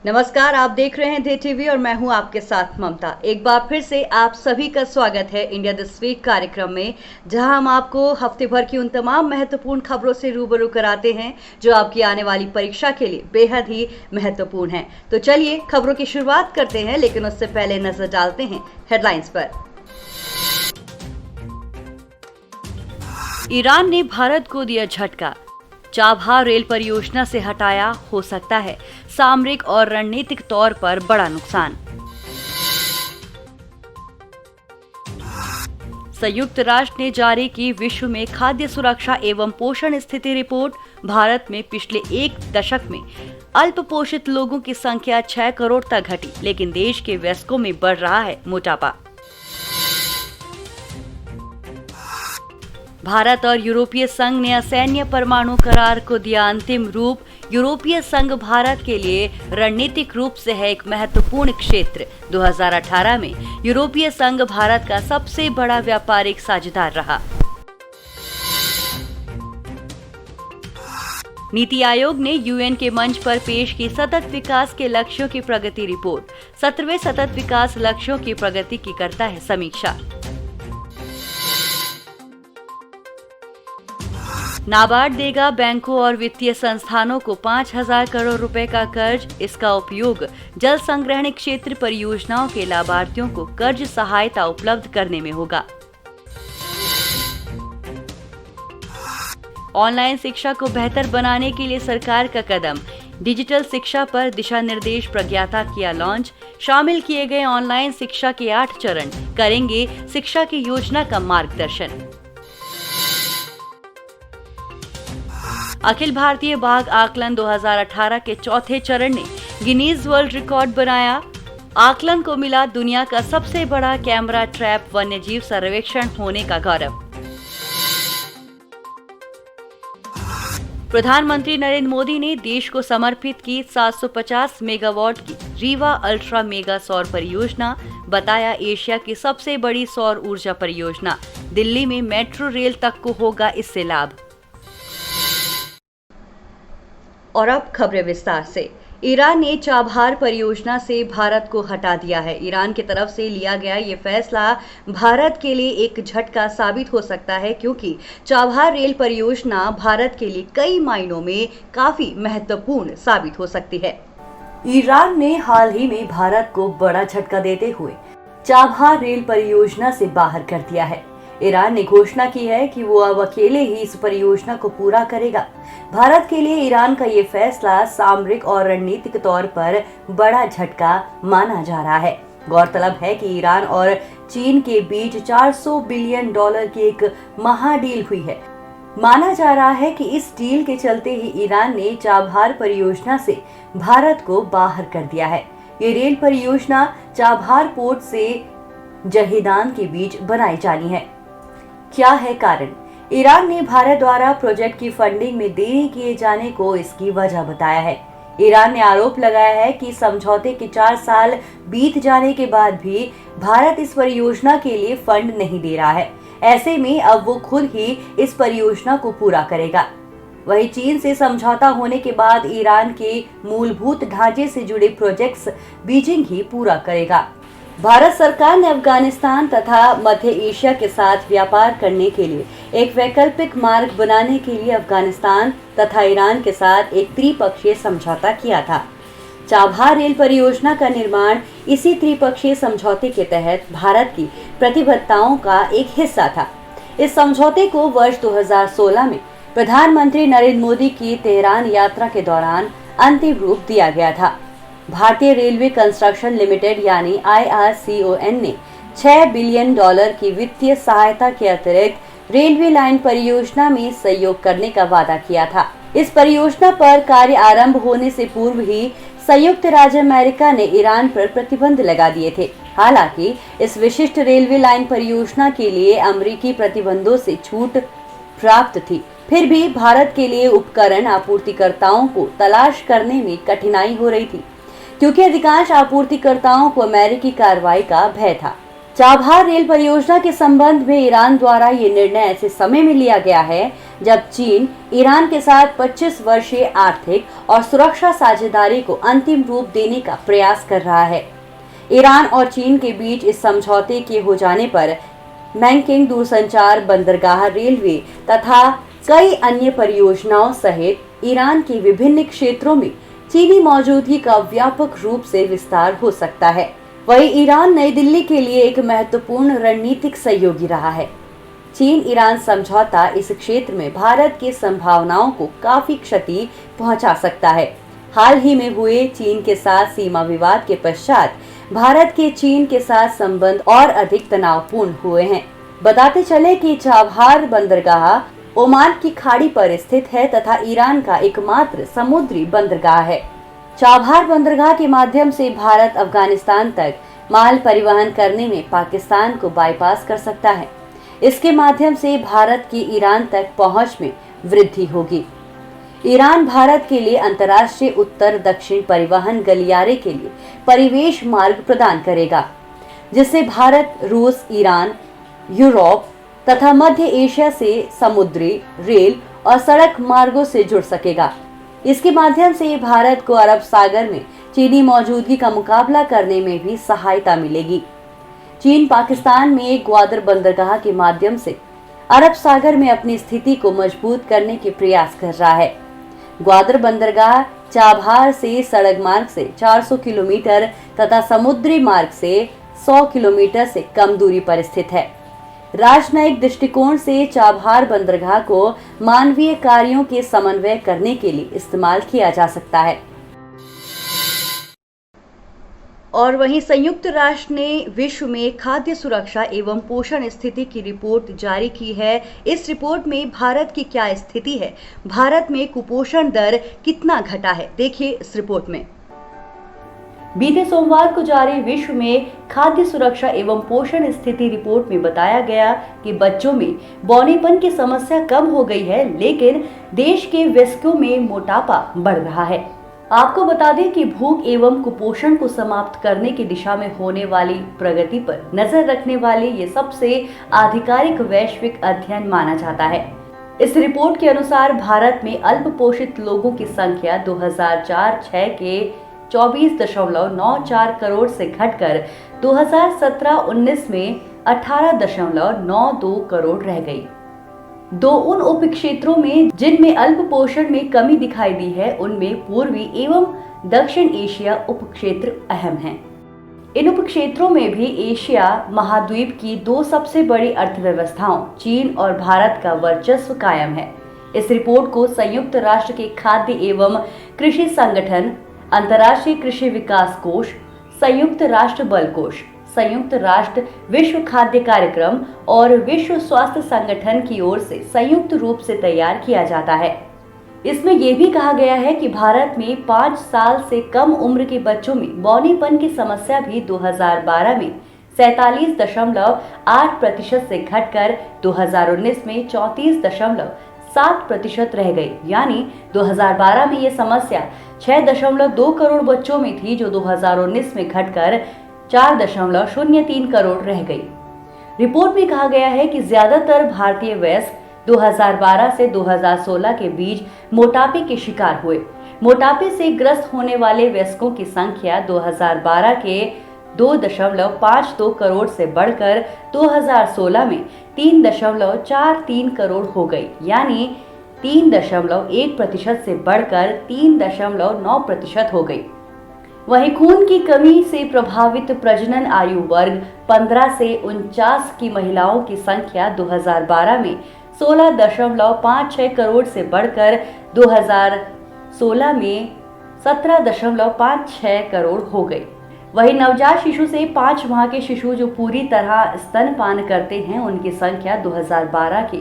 नमस्कार, आप देख रहे हैं डे टीवी और मैं हूं आपके साथ ममता। एक बार फिर से आप सभी का स्वागत है इंडिया दिस वीक कार्यक्रम में, जहां हम आपको हफ्ते भर की उन तमाम महत्वपूर्ण खबरों से रूबरू कराते हैं जो आपकी आने वाली परीक्षा के लिए बेहद ही महत्वपूर्ण है। तो चलिए खबरों की शुरुआत करते हैं, लेकिन उससे पहले नजर डालते हैं हेडलाइंस पर। ईरान ने भारत को दिया झटका, चाबहार रेल परियोजना से हटाया हो सकता है सामरिक और रणनीतिक तौर पर बड़ा नुकसान। संयुक्त राष्ट्र ने जारी की विश्व में खाद्य सुरक्षा एवं पोषण स्थिति रिपोर्ट। भारत में पिछले एक दशक में अल्प पोषित लोगों की संख्या 6 करोड़ तक घटी, लेकिन देश के वयस्कों में बढ़ रहा है मोटापा। भारत और यूरोपीय संघ ने असैन्य परमाणु करार को दिया अंतिम रूप। यूरोपीय संघ भारत के लिए रणनीतिक रूप से है एक महत्वपूर्ण क्षेत्र। 2018 में यूरोपीय संघ भारत का सबसे बड़ा व्यापारिक साझेदार रहा। नीति आयोग ने यूएन के मंच पर पेश की सतत विकास के लक्ष्यों की प्रगति रिपोर्ट। 17वें सतत विकास लक्ष्यों की प्रगति की करता है समीक्षा। नाबार्ड देगा बैंकों और वित्तीय संस्थानों को 5,000 करोड़ रुपए का कर्ज। इसका उपयोग जल संग्रहण क्षेत्र परियोजनाओं के लाभार्थियों को कर्ज सहायता उपलब्ध करने में होगा। ऑनलाइन शिक्षा को बेहतर बनाने के लिए सरकार का कदम। डिजिटल शिक्षा पर दिशा निर्देश प्रज्ञाता किया लॉन्च। शामिल किए गए ऑनलाइन शिक्षा के 8 चरण करेंगे शिक्षा की योजना का मार्गदर्शन। अखिल भारतीय बाघ आकलन 2018 के चौथे चरण ने गिनीज वर्ल्ड रिकॉर्ड बनाया। आकलन को मिला दुनिया का सबसे बड़ा कैमरा ट्रैप वन्यजीव सर्वेक्षण होने का गौरव। प्रधानमंत्री नरेंद्र मोदी ने देश को समर्पित की 750 मेगावाट की रीवा अल्ट्रा मेगा सौर परियोजना। बताया एशिया की सबसे बड़ी सौर ऊर्जा परियोजना। दिल्ली में मेट्रो रेल तक को होगा इससे लाभ। और अब खबरें विस्तार से। ईरान ने चाबहार परियोजना से भारत को हटा दिया है। ईरान की तरफ से लिया गया ये फैसला भारत के लिए एक झटका साबित हो सकता है, क्योंकि चाबहार रेल परियोजना भारत के लिए कई मायनों में काफी महत्वपूर्ण साबित हो सकती है। ईरान ने हाल ही में भारत को बड़ा झटका देते हुए चाबहार रेल परियोजना से बाहर कर दिया है। ईरान ने घोषणा की है कि वो अब अकेले ही इस परियोजना को पूरा करेगा। भारत के लिए ईरान का ये फैसला सामरिक और रणनीतिक तौर पर बड़ा झटका माना जा रहा है। गौरतलब है कि ईरान और चीन के बीच $400 बिलियन की एक महाडील हुई है। माना जा रहा है कि इस डील के चलते ही ईरान ने चाबहार परियोजना से भारत को बाहर कर दिया है। ये रेल परियोजना चाबहार पोर्ट से जहेदान के बीच बनाई जानी है। क्या है कारण? ईरान ने भारत द्वारा प्रोजेक्ट की फंडिंग में देरी किए जाने को इसकी वजह बताया है। ईरान ने आरोप लगाया है कि समझौते के 4 साल बीत जाने के बाद भी भारत इस परियोजना के लिए फंड नहीं दे रहा है। ऐसे में अब वो खुद ही इस परियोजना को पूरा करेगा। वहीं चीन से समझौता होने के बाद ईरान के मूलभूत ढांचे से जुड़े प्रोजेक्ट्स बीजिंग ही पूरा करेगा। भारत सरकार ने अफगानिस्तान तथा मध्य एशिया के साथ व्यापार करने के लिए एक वैकल्पिक मार्ग बनाने के लिए अफगानिस्तान तथा ईरान के साथ एक त्रिपक्षीय समझौता किया था। चाबहार रेल परियोजना का निर्माण इसी त्रिपक्षीय समझौते के तहत भारत की प्रतिबद्धताओं का एक हिस्सा था। इस समझौते को वर्ष 2016 में प्रधानमंत्री नरेंद्र मोदी की तेहरान यात्रा के दौरान अंतिम रूप दिया गया था। भारतीय रेलवे कंस्ट्रक्शन लिमिटेड यानी IRCON ने $6 बिलियन की वित्तीय सहायता के अतिरिक्त रेलवे लाइन परियोजना में सहयोग करने का वादा किया था। इस परियोजना पर कार्य आरंभ होने से पूर्व ही संयुक्त राज्य अमेरिका ने ईरान पर प्रतिबंध लगा दिए थे। हालांकि इस विशिष्ट रेलवे लाइन परियोजना के लिए अमेरिकी प्रतिबंधों से छूट प्राप्त थी, फिर भी भारत के लिए उपकरण आपूर्तिकर्ताओं को तलाश करने में कठिनाई हो रही थी, क्योंकि अधिकांश आपूर्तिकर्ताओं को अमेरिकी कार्रवाई का भय था। चाबहार रेल परियोजना के संबंध में ईरान द्वारा ये निर्णय ऐसे समय में लिया गया है जब चीन ईरान के साथ 25 वर्षीय आर्थिक और सुरक्षा साझेदारी को अंतिम रूप देने का प्रयास कर रहा है। ईरान और चीन के बीच इस समझौते के हो जाने पर मैंकिंग दूरसंचार, बंदरगाह, रेलवे तथा कई अन्य परियोजनाओं सहित ईरान के विभिन्न क्षेत्रों में चीनी मौजूदगी का व्यापक रूप से विस्तार हो सकता है। वहीं ईरान नई दिल्ली के लिए एक महत्वपूर्ण रणनीतिक सहयोगी रहा है। चीन ईरान समझौता इस क्षेत्र में भारत की संभावनाओं को काफी क्षति पहुंचा सकता है। हाल ही में हुए चीन के साथ सीमा विवाद के पश्चात भारत के चीन के साथ संबंध और अधिक तनावपूर्ण हुए हैं। बताते चले कि चाबहार बंदरगाह ओमान की खाड़ी पर स्थित है तथा ईरान का एकमात्र समुद्री बंदरगाह है। चाबहार बंदरगाह के माध्यम से भारत अफगानिस्तान तक माल परिवहन करने में पाकिस्तान को बाईपास कर सकता है। इसके माध्यम से भारत की ईरान तक पहुंच में वृद्धि होगी। ईरान भारत के लिए अंतर्राष्ट्रीय उत्तर दक्षिण परिवहन गलियारे के लिए परिवेश मार्ग प्रदान करेगा, जिससे भारत, रूस, ईरान, यूरोप तथा मध्य एशिया से समुद्री, रेल और सड़क मार्गों से जुड़ सकेगा। इसके माध्यम से भारत को अरब सागर में चीनी मौजूदगी का मुकाबला करने में भी सहायता मिलेगी। चीन पाकिस्तान में ग्वादर बंदरगाह के माध्यम से अरब सागर में अपनी स्थिति को मजबूत करने के प्रयास कर रहा है। ग्वादर बंदरगाह चाबहार से सड़क मार्ग से 400 किलोमीटर तथा समुद्री मार्ग से 100 किलोमीटर से कम दूरी पर स्थित है। राजनयिक दृष्टिकोण से चाबहार बंदरगाह को मानवीय कार्यों के समन्वय करने के लिए इस्तेमाल किया जा सकता है। और वहीं संयुक्त राष्ट्र ने विश्व में खाद्य सुरक्षा एवं पोषण स्थिति की रिपोर्ट जारी की है। इस रिपोर्ट में भारत की क्या स्थिति है, भारत में कुपोषण दर कितना घटा है, देखिए इस रिपोर्ट में। बीते सोमवार को जारी विश्व में खाद्य सुरक्षा एवं पोषण स्थिति रिपोर्ट में बताया गया कि बच्चों में बौनेपन की समस्या कम हो गई है, लेकिन देश के वयस्कों में मोटापा बढ़ रहा है। आपको बता दें कि भूख एवं कुपोषण को समाप्त करने की दिशा में होने वाली प्रगति पर नजर रखने वाले ये सबसे आधिकारिक वैश्विक अध्ययन माना जाता है। इस रिपोर्ट के अनुसार भारत में अल्प पोषित लोगों की संख्या 2004-06 के 24.94 करोड़ से घटकर 2017-19 में 18.92 करोड़ रह गई। उन उप क्षेत्रों में जिनमें अल्प पोषण में कमी दिखाई दी है, उनमें पूर्वी एवं दक्षिण एशिया उप क्षेत्र अहम हैं। इन उप क्षेत्रों में भी एशिया महाद्वीप की दो सबसे बड़ी अर्थव्यवस्थाओं चीन और भारत का वर्चस्व कायम है। इस रिपोर्ट को संयुक्त राष्ट्र के खाद्य एवं कृषि संगठन, अंतर्राष्ट्रीय कृषि विकास कोष, संयुक्त राष्ट्र बल कोष, संयुक्त राष्ट्र विश्व खाद्य कार्यक्रम और विश्व स्वास्थ्य संगठन की ओर से संयुक्त रूप से तैयार किया जाता है। इसमें यह भी कहा गया है कि भारत में 5 साल से कम उम्र के बच्चों में बौनेपन की समस्या भी 2012 में 47.8% से घटकर 2019 में 34.7% रह गई। यानी 2012 में यह समस्या 6.2 करोड़ बच्चों में थी, जो 2019 में घटकर 4.03 करोड़ रह गई। रिपोर्ट में कहा गया है कि ज्यादातर भारतीय वयस्क 2012 से 2016 के बीच मोटापे के शिकार हुए। मोटापे से ग्रस्त होने वाले वयस्कों की संख्या 2012 के 2.52 करोड़ से बढ़कर 2016 में 3.43 करोड़ हो गई, यानी 3.1% से बढ़कर 3.9% हो गई। वहीं खून की कमी से प्रभावित प्रजनन आयु वर्ग 15 से 49 की महिलाओं की संख्या 2012 में 16.56 करोड़ से बढ़कर 2016 में 17.56 करोड़ हो गई। वहीं नवजात शिशु से 5 माह के शिशु जो पूरी तरह स्तनपान करते हैं, उनकी संख्या 2012 के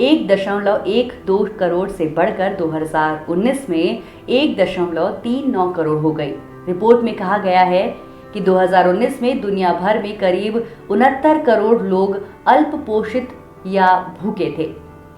1.12 करोड़ से बढ़कर 2019 में 1.39 करोड़ हो गई। रिपोर्ट में कहा गया है कि 2019 में दुनिया भर में करीब 69 करोड़ लोग अल्प पोषित या भूखे थे।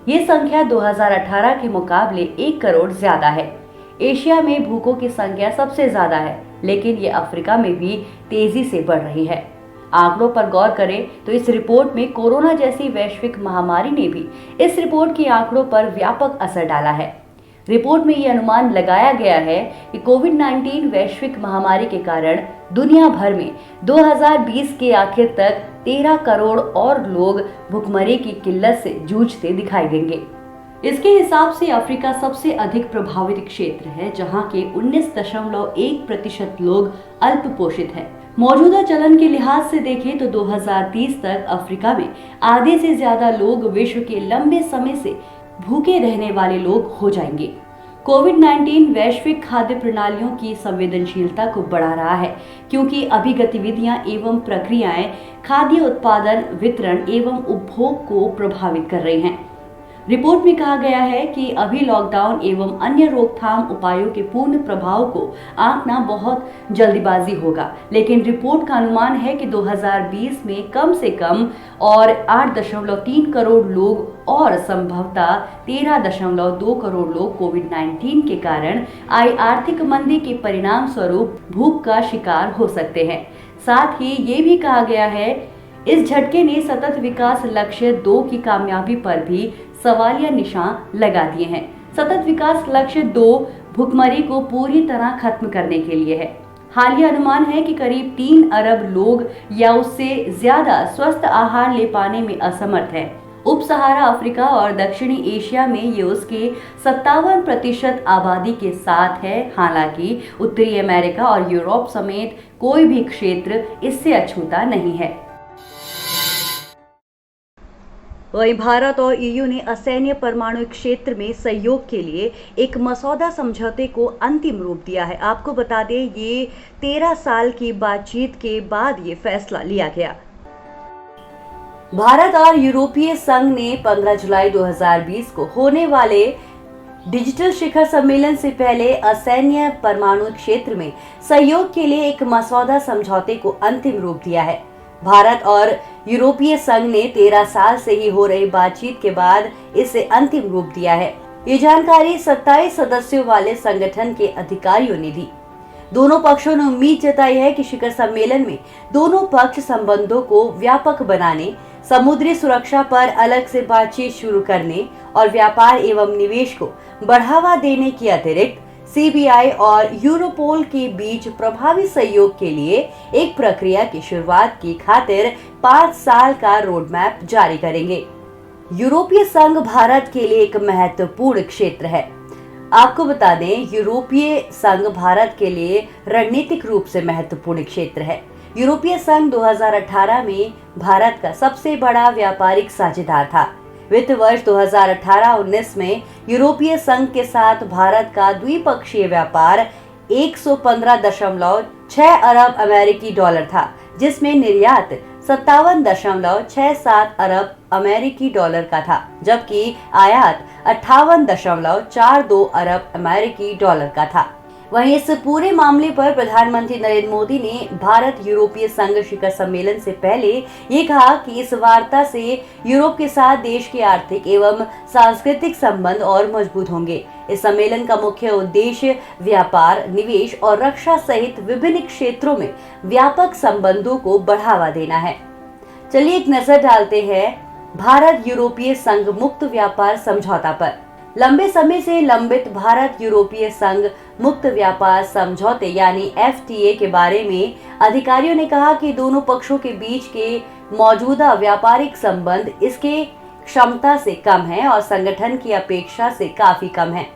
ये संख्या 2018 के मुकाबले 1 करोड़ ज्यादा है। एशिया में भूखों की संख्या सबसे ज्यादा है, लेकिन ये अफ्रीका में भी तेजी से बढ़ रही है। आंकड़ों पर गौर करें तो इस रिपोर्ट में कोरोना जैसी वैश्विक महामारी ने भी इस रिपोर्ट के आंकड़ों पर व्यापक असर डाला है। रिपोर्ट में ये अनुमान लगाया गया है कि कोविड-19 वैश्विक महामारी के कारण दुनिया भर में 2020 के आखिर तक 13 करोड़ और लोग भुखमरी की किल्लत से जूझते दिखाई देंगे। इसके हिसाब से अफ्रीका सबसे अधिक प्रभावित क्षेत्र है, जहां के 19.1% लोग अल्प पोषित हैं। मौजूदा चलन के लिहाज से देखें तो 2030 तक अफ्रीका में आधे से ज्यादा लोग विश्व के लंबे समय से भूखे रहने वाले लोग हो जाएंगे। कोविड-19 वैश्विक खाद्य प्रणालियों की संवेदनशीलता को बढ़ा रहा है, क्योंकि अभी गतिविधियां एवं प्रक्रियाएं खाद्य उत्पादन, वितरण एवं उपभोग को प्रभावित कर रही हैं। रिपोर्ट में कहा गया है कि अभी लॉकडाउन एवं अन्य रोकथाम उपायों के पूर्ण प्रभाव को आंकना बहुत जल्दीबाजी होगा, लेकिन रिपोर्ट का अनुमान है कि 2020 में कम से कम और 8.3 करोड़ लोग और संभवतः 13.2 करोड़ लोग कोविड-19 के कारण आई आर्थिक मंदी के परिणाम स्वरूप भूख का शिकार हो सकते हैं। साथ ही ये भी कहा गया है, इस झटके ने सतत विकास लक्ष्य 2 की कामयाबी पर भी सवालिया निशान लगा दिए हैं। सतत विकास लक्ष्य 2 भुखमरी को पूरी तरह खत्म करने के लिए है। हालिया अनुमान है कि करीब 3 अरब लोग या उससे ज्यादा स्वस्थ आहार ले पाने में असमर्थ हैं। उप सहारा अफ्रीका और दक्षिणी एशिया में ये उसके 57% आबादी के साथ है। हालांकि उत्तरी अमेरिका और यूरोप समेत कोई भी क्षेत्र इससे अछूता नहीं है। वहीं भारत और ईयू ने असैन्य परमाणु क्षेत्र में सहयोग के लिए एक मसौदा समझौते को अंतिम रूप दिया है। आपको बता दें, ये 13 साल की बातचीत के बाद ये फैसला लिया गया। भारत और यूरोपीय संघ ने 15 जुलाई 2020 को होने वाले डिजिटल शिखर सम्मेलन से पहले असैन्य परमाणु क्षेत्र में सहयोग के लिए एक मसौदा समझौते को अंतिम रूप दिया है। भारत और यूरोपीय संघ ने 13 साल से ही हो रही बातचीत के बाद इसे अंतिम रूप दिया है। ये जानकारी 27 सदस्यों वाले संगठन के अधिकारियों ने दी। दोनों पक्षों ने उम्मीद जताई है कि शिखर सम्मेलन में दोनों पक्ष संबंधों को व्यापक बनाने, समुद्री सुरक्षा पर अलग से बातचीत शुरू करने और व्यापार एवं निवेश को बढ़ावा देने के अतिरिक्त सीबीआई और यूरोपोल के बीच प्रभावी सहयोग के लिए एक प्रक्रिया की शुरुआत की खातिर 5 साल का रोड मैप जारी करेंगे। यूरोपीय संघ भारत के लिए एक महत्वपूर्ण क्षेत्र है। आपको बता दें, यूरोपीय संघ भारत के लिए रणनीतिक रूप से महत्वपूर्ण क्षेत्र है। यूरोपीय संघ 2018 में भारत का सबसे बड़ा व्यापारिक साझेदार था। वित्त वर्ष 2018-19 में यूरोपीय संघ के साथ भारत का द्विपक्षीय व्यापार 115.6 अरब अमेरिकी डॉलर था, जिसमें निर्यात 57.67 अरब अमेरिकी डॉलर का था, जबकि आयात 58.42 अरब अमेरिकी डॉलर का था। वहीं इस पूरे मामले पर प्रधानमंत्री नरेंद्र मोदी ने भारत यूरोपीय संघ शिखर सम्मेलन से पहले ये कहा कि इस वार्ता से यूरोप के साथ देश के आर्थिक एवं सांस्कृतिक संबंध और मजबूत होंगे। इस सम्मेलन का मुख्य उद्देश्य व्यापार, निवेश और रक्षा सहित विभिन्न क्षेत्रों में व्यापक संबंधों को बढ़ावा देना है। चलिए एक नजर डालते हैं भारत यूरोपीय संघ मुक्त व्यापार समझौता पर। लंबे समय से लंबित भारत यूरोपीय संघ मुक्त व्यापार समझौते यानी FTA के बारे में अधिकारियों ने कहा कि दोनों पक्षों के बीच के मौजूदा व्यापारिक संबंध इसके क्षमता से कम है और संगठन की अपेक्षा से काफी कम है।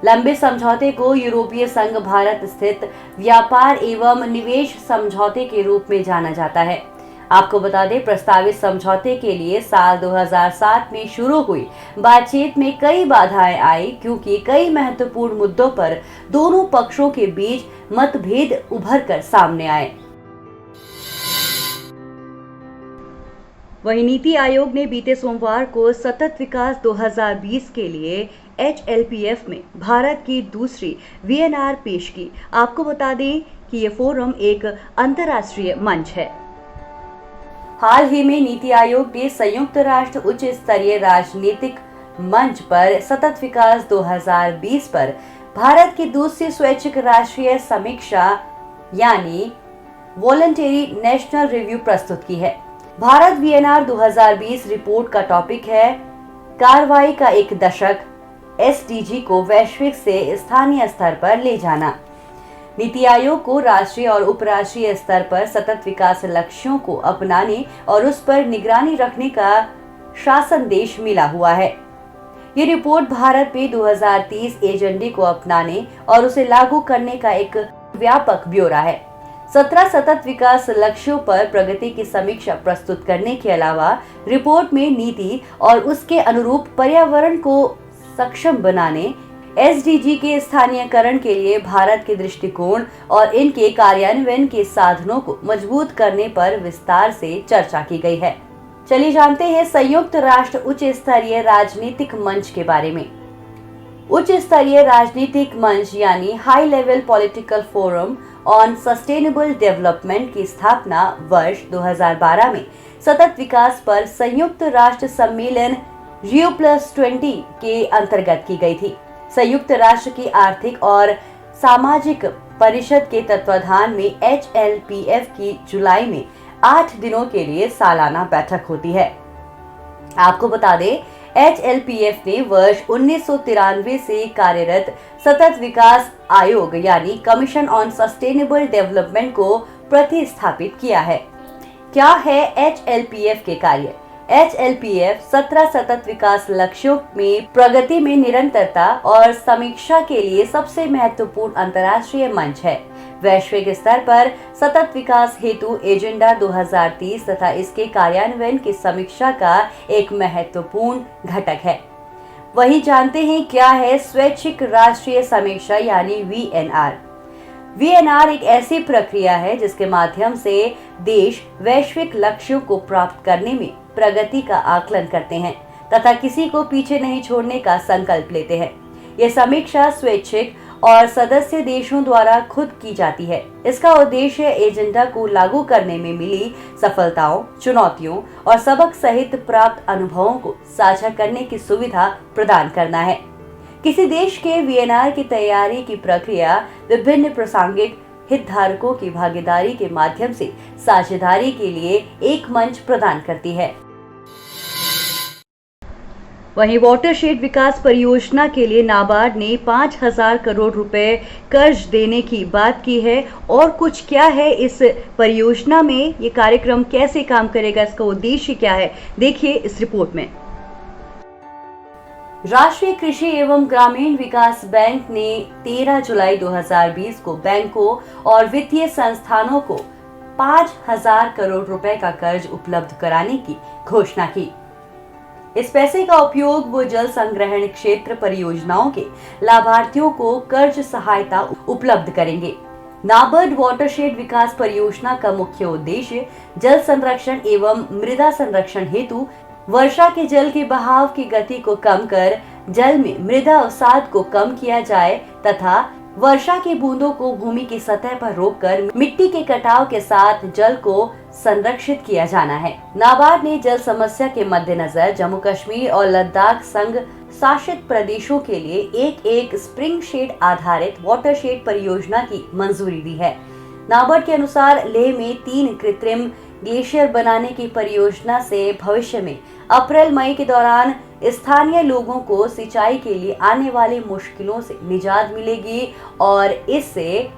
लंबे समझौते को यूरोपीय संघ भारत स्थित व्यापार एवं निवेश समझौते के रूप में जाना जाता है। आपको बता दें, प्रस्तावित समझौते के लिए साल 2007 में शुरू हुई बातचीत में कई बाधाएं आई, क्योंकि कई महत्वपूर्ण मुद्दों पर दोनों पक्षों के बीच मतभेद उभर कर सामने आए। वहीं नीति आयोग ने बीते सोमवार को सतत विकास 2020 के लिए HLPF में भारत की दूसरी VNR पेश की। आपको बता दें कि ये फोरम एक अंतर्राष्ट्रीय मंच है। हाल ही में नीति आयोग ने संयुक्त राष्ट्र उच्च स्तरीय राजनीतिक मंच पर सतत विकास 2020 पर भारत की दूसरी स्वैच्छिक राष्ट्रीय समीक्षा यानी वॉलंटरी नेशनल रिव्यू प्रस्तुत की है। भारत वीएनआर 2020 रिपोर्ट का टॉपिक है कार्रवाई का एक दशक, एसडीजी को वैश्विक से स्थानीय स्तर पर ले जाना। नीति आयोग को राष्ट्रीय और उपराष्ट्रीय स्तर पर सतत विकास लक्ष्यों को अपनाने और उस पर निगरानी रखने का शासन देश मिला हुआ है। ये रिपोर्ट भारत में 2030 एजेंडे को अपनाने और उसे लागू करने का एक व्यापक ब्यौरा है। 17 सतत विकास लक्ष्यों पर प्रगति की समीक्षा प्रस्तुत करने के अलावा रिपोर्ट में नीति और उसके अनुरूप पर्यावरण को सक्षम बनाने, एसडीजी के स्थानीयकरण के लिए भारत के दृष्टिकोण और इनके कार्यान्वयन के साधनों को मजबूत करने पर विस्तार से चर्चा की गई है। चलिए जानते हैं संयुक्त राष्ट्र उच्च स्तरीय राजनीतिक मंच के बारे में। उच्च स्तरीय राजनीतिक मंच यानी high level political forum on sustainable development की स्थापना वर्ष 2012 में सतत विकास पर संयुक्त राष्ट्र सम्मेलन Rio+20 के अंतर्गत की गई थी। संयुक्त राष्ट्र की आर्थिक और सामाजिक परिषद के तत्वाधान में HLPF की जुलाई में 8 दिनों के लिए सालाना बैठक होती है। आपको बता दें, HLPF ने वर्ष 1993 से कार्यरत सतत विकास आयोग यानी कमीशन ऑन सस्टेनेबल डेवलपमेंट को प्रतिस्थापित किया है। क्या है HLPF के कार्य? HLPF 17 सतत विकास लक्ष्यों में प्रगति में निरंतरता और समीक्षा के लिए सबसे महत्वपूर्ण अंतर्राष्ट्रीय मंच है। वैश्विक स्तर पर सतत विकास हेतु एजेंडा 2030 तथा इसके कार्यान्वयन की समीक्षा का एक महत्वपूर्ण घटक है। वही जानते हैं क्या है स्वैच्छिक राष्ट्रीय समीक्षा यानी VNR। VNR एक ऐसी प्रक्रिया है जिसके माध्यम से देश वैश्विक लक्ष्यों को प्राप्त करने में प्रगति का आकलन करते हैं तथा किसी को पीछे नहीं छोड़ने का संकल्प लेते हैं। यह समीक्षा स्वैच्छिक और सदस्य देशों द्वारा खुद की जाती है। इसका उद्देश्य एजेंडा को लागू करने में मिली सफलताओं, चुनौतियों और सबक सहित प्राप्त अनुभवों को साझा करने की सुविधा प्रदान करना है। किसी देश के VNR की तैयारी की प्रक्रिया विभिन्न प्रासंगिक हितधारकों की भागीदारी के माध्यम से साझेदारी के लिए एक मंच प्रदान करती है। वहीं वाटरशेड विकास परियोजना के लिए नाबार्ड ने 5,000 करोड़ रुपए कर्ज देने की बात की है। और कुछ क्या है इस परियोजना में, ये कार्यक्रम कैसे काम करेगा, इसका उद्देश्य क्या है, देखिए इस रिपोर्ट में। राष्ट्रीय कृषि एवं ग्रामीण विकास बैंक ने 13 जुलाई 2020 को बैंकों और वित्तीय संस्थानों को 5,000 करोड़ रुपए का कर्ज उपलब्ध कराने की घोषणा की। इस पैसे का उपयोग वो जल संग्रहण क्षेत्र परियोजनाओं के लाभार्थियों को कर्ज सहायता उपलब्ध करेंगे। नाबार्ड वाटरशेड विकास परियोजना का मुख्य उद्देश्य जल संरक्षण एवं मृदा संरक्षण हेतु वर्षा के जल के बहाव की गति को कम कर जल में मृदा अवसाद को कम किया जाए तथा वर्षा की बूंदों को भूमि की सतह पर रोककर मिट्टी के कटाव के साथ जल को संरक्षित किया जाना है। नाबार्ड ने जल समस्या के मद्देनजर जम्मू कश्मीर और लद्दाख संघ शासित प्रदेशों के लिए एक स्प्रिंग शेड आधारित वाटरशेड परियोजना की मंजूरी दी है। नाबार्ड के अनुसार लेह में 3 कृत्रिम ग्लेशियर बनाने की परियोजना से भविष्य में अप्रैल-मई के दौरान स्थानीय लोगों को सिंचाई के लिए आने वाली मुश्किलों से निजात मिलेगी और इससे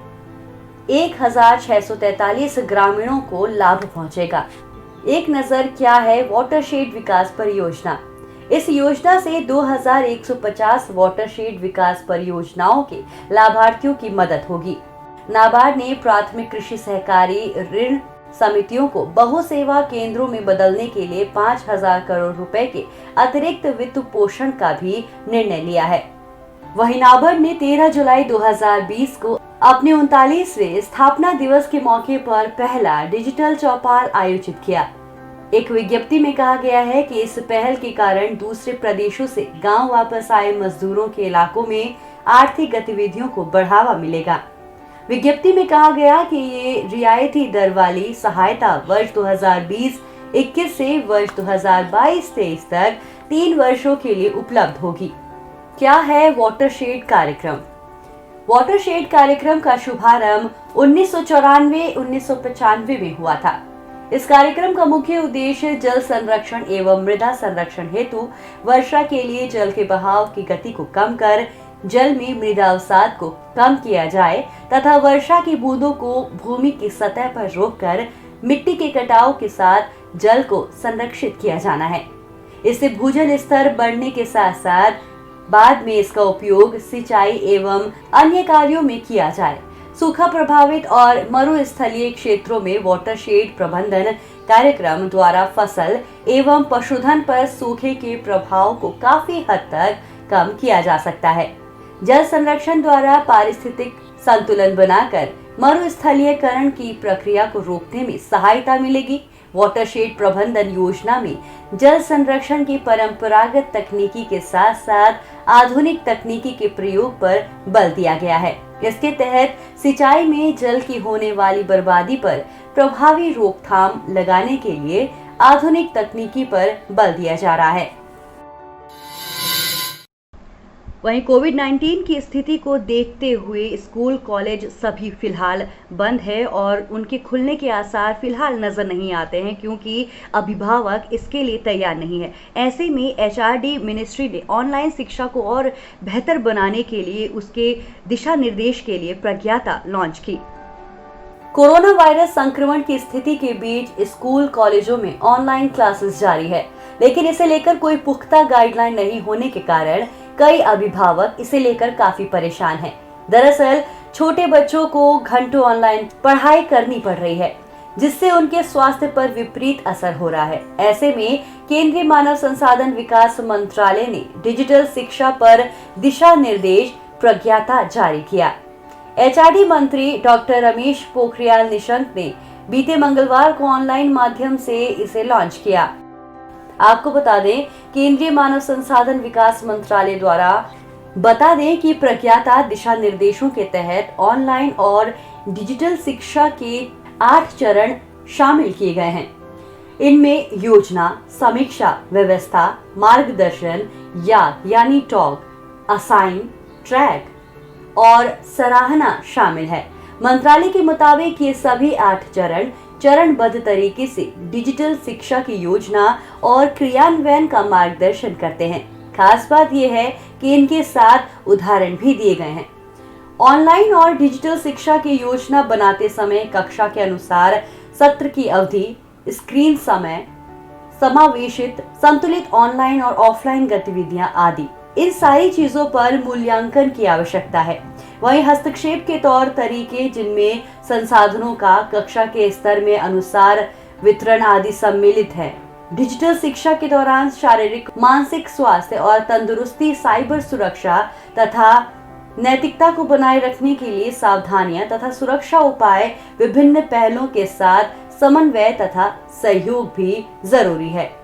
1,643 ग्रामीणों को लाभ पहुंचेगा। एक नजर क्या है वाटरशेड विकास परियोजना। इस योजना से 2,150 वाटरशेड विकास परियोजनाओं के लाभार्थियों की मदद होगी। नाबार्ड ने प्राथमिक कृषि सहकारी ऋण समितियों को बहुसेवा केंद्रों में बदलने के लिए 5,000 करोड़ रुपए के अतिरिक्त वित्त पोषण का भी निर्णय लिया है। वहीं नाबार्ड ने 13 जुलाई 2020 को अपने 39वें स्थापना दिवस के मौके पर पहला डिजिटल चौपाल आयोजित किया। एक विज्ञप्ति में कहा गया है कि इस पहल के कारण दूसरे प्रदेशों से गांव वापस आए मजदूरों के इलाकों में आर्थिक गतिविधियों को बढ़ावा मिलेगा। विज्ञप्ति में कहा गया कि ये रियायती दर वाली सहायता वर्ष 2020-21 से वर्ष 2022-23 तक 3 वर्षों के लिए उपलब्ध होगी। क्या है वाटरशेड कार्यक्रम? वाटरशेड कार्यक्रम का शुभारंभ 1994-1995 में हुआ था। इस कार्यक्रम का मुख्य उद्देश्य जल संरक्षण एवं मृदा संरक्षण हेतु वर्षा के लिए जल के बहाव की गति को कम कर जल में मृदा अवसाद को कम किया जाए तथा वर्षा की बूंदों को भूमि की सतह पर रोककर मिट्टी के कटाव के साथ जल को संरक्षित किया जाना है। इससे भूजल स्तर बढ़ने के साथ साथ बाद में इसका उपयोग सिंचाई एवं अन्य कार्यों में किया जाए। सूखा प्रभावित और मरुस्थलीय क्षेत्रों में वाटरशेड प्रबंधन कार्यक्रम द्वारा फसल एवं पशुधन पर सूखे के प्रभाव को काफी हद तक कम किया जा सकता है। जल संरक्षण द्वारा पारिस्थितिक संतुलन बनाकर मरुस्थलीयकरण की प्रक्रिया को रोकने में सहायता मिलेगी। वाटरशेड प्रबंधन योजना में जल संरक्षण की परंपरागत तकनीकी के साथ साथ आधुनिक तकनीकी के प्रयोग पर बल दिया गया है। इसके तहत सिंचाई में जल की होने वाली बर्बादी पर प्रभावी रोकथाम लगाने के लिए आधुनिक तकनीकी पर बल दिया जा रहा है। वहीं कोविड-19 की स्थिति को देखते हुए स्कूल कॉलेज सभी फिलहाल बंद है और उनके खुलने के आसार फिलहाल नजर नहीं आते हैं क्योंकि अभिभावक इसके लिए तैयार नहीं है। ऐसे में एचआरडी मिनिस्ट्री ने ऑनलाइन शिक्षा को और बेहतर बनाने के लिए उसके दिशा निर्देश के लिए प्रज्ञाता लॉन्च की। कोरोना वायरस संक्रमण की स्थिति के बीच स्कूल कॉलेजों में ऑनलाइन क्लासेस जारी है, लेकिन इसे लेकर कोई पुख्ता गाइडलाइन नहीं होने के कारण कई अभिभावक इसे लेकर काफी परेशान हैं। दरअसल छोटे बच्चों को घंटों ऑनलाइन पढ़ाई करनी पड़ रही है, जिससे उनके स्वास्थ्य पर विपरीत असर हो रहा है। ऐसे में केंद्रीय मानव संसाधन विकास मंत्रालय ने डिजिटल शिक्षा पर दिशा निर्देश प्रज्ञाता जारी किया। एचआरडी मंत्री डॉक्टर रमेश पोखरियाल निशंक ने बीते मंगलवार को ऑनलाइन माध्यम से इसे लॉन्च किया। आपको बता दें, केंद्रीय मानव संसाधन विकास मंत्रालय द्वारा बता दें कि प्रज्ञाता दिशा निर्देशों के तहत ऑनलाइन और डिजिटल शिक्षा के 8 चरण शामिल किए गए हैं। इनमें योजना, समीक्षा, व्यवस्था, मार्गदर्शन, याद यानी टॉक, असाइन, ट्रैक और सराहना शामिल है। मंत्रालय के मुताबिक ये सभी 8 चरण चरणबद्ध तरीके से डिजिटल शिक्षा की योजना और क्रियान्वयन का मार्गदर्शन करते हैं। खास बात यह है कि इनके साथ उदाहरण भी दिए गए हैं। ऑनलाइन और डिजिटल शिक्षा की योजना बनाते समय कक्षा के अनुसार सत्र की अवधि, स्क्रीन समय, समावेशित संतुलित ऑनलाइन और ऑफलाइन गतिविधियां आदि इन सारी चीजों पर मूल्यांकन की आवश्यकता है। वहीं हस्तक्षेप के तौर तरीके, जिनमें संसाधनों का कक्षा के स्तर में अनुसार वितरण आदि सम्मिलित है। डिजिटल शिक्षा के दौरान शारीरिक, मानसिक स्वास्थ्य और तंदुरुस्ती, साइबर सुरक्षा तथा नैतिकता को बनाए रखने के लिए सावधानियां तथा सुरक्षा उपाय, विभिन्न पहलों के साथ समन्वय तथा सहयोग भी जरूरी है।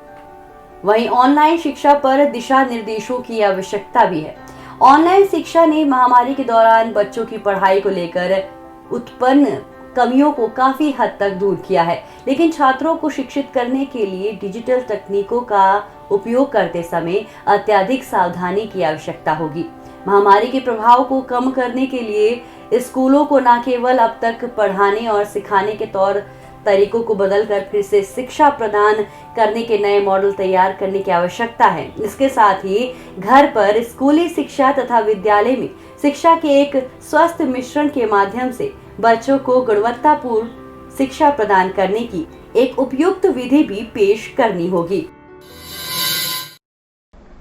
वहीं ऑनलाइन शिक्षा पर दिशा निर्देशों की आवश्यकता भी है। ऑनलाइन शिक्षा ने महामारी के दौरान बच्चों की पढ़ाई को लेकर उत्पन्न कमियों को काफी हद तक दूर किया है, लेकिन छात्रों को शिक्षित करने के लिए डिजिटल तकनीकों का उपयोग करते समय अत्यधिक सावधानी की आवश्यकता होगी। महामारी के प्रभाव को कम करने के लिए स्कूलों को न केवल अब तक पढ़ाने और सिखाने के तौर तरीकों को बदलकर फिर से शिक्षा प्रदान करने के नए मॉडल तैयार करने की आवश्यकता है। इसके साथ ही घर पर स्कूली शिक्षा तथा विद्यालय में शिक्षा के एक स्वस्थ मिश्रण के माध्यम से बच्चों को गुणवत्तापूर्ण शिक्षा प्रदान करने की एक उपयुक्त विधि भी पेश करनी होगी।